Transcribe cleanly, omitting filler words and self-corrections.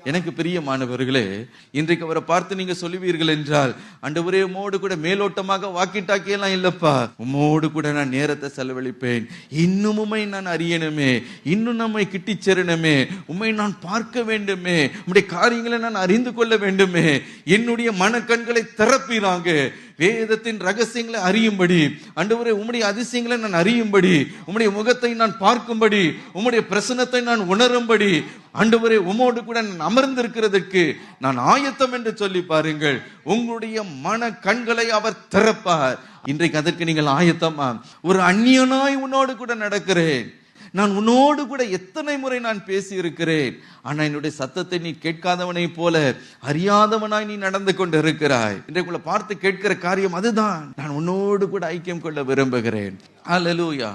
எனக்கு பிரியமானவர்களே, இன்றைக்கு அவரை பார்த்து நீங்க சொல்லுவீர்கள் என்றால், ஆண்டவரே உம்மோடு கூட மேலோட்டமாக வாக்கிட்டாக்கியெல்லாம் இல்லப்பா, உம்மோடு கூட நான் நேரத்தை செலவழிப்பேன், இன்னும் உம்மை நான் அறியணுமே, இன்னும் நம்மை கிட்டி சேரணுமே, உம்மை நான் பார்க்க வேண்டுமே, உம்முடைய காரியங்களை நான் அறிந்து கொள்ள வேண்டுமே, என்னுடைய மனக்கண்களை திறப்பீராங்க, வேதத்தின் ரகசியங்களை அறியும்படி, ஆண்டவரே உம்முடைய அதிசயங்களை நான் அறியும்படி, உம்முடைய முகத்தை நான் பார்க்கும்படி, உம்முடைய பிரசன்னத்தை நான் உணரும்படி, ஆண்டவரே உம்மோடு கூட நான் அமர்ந்திருக்கிறதுக்கு நான் ஆயத்தம் என்று சொல்லி பாருங்கள். உங்களுடைய மன கண்களை அவர் திறப்பார். இன்றைக்கு அதற்கு நீங்கள் ஆயத்தமா? ஒரு அந்நியனாய் உன்னோடு கூட நடக்கிறேன், நான் உன்னோடு கூட எத்தனை முறை நான் பேசி இருக்கிறேன், ஆனா என்னுடைய சத்தத்தை நீ கேட்காதவனை போல அறியாதவனாய் நீ நடந்து கொண்டு இருக்கிறாய். இன்றைக்குள்ள பார்த்து கேட்கிற காரியம் அதுதான். நான் உன்னோடு கூட ஐக்கியம் கொள்ள விரும்புகிறேன். அல்லேலூயா.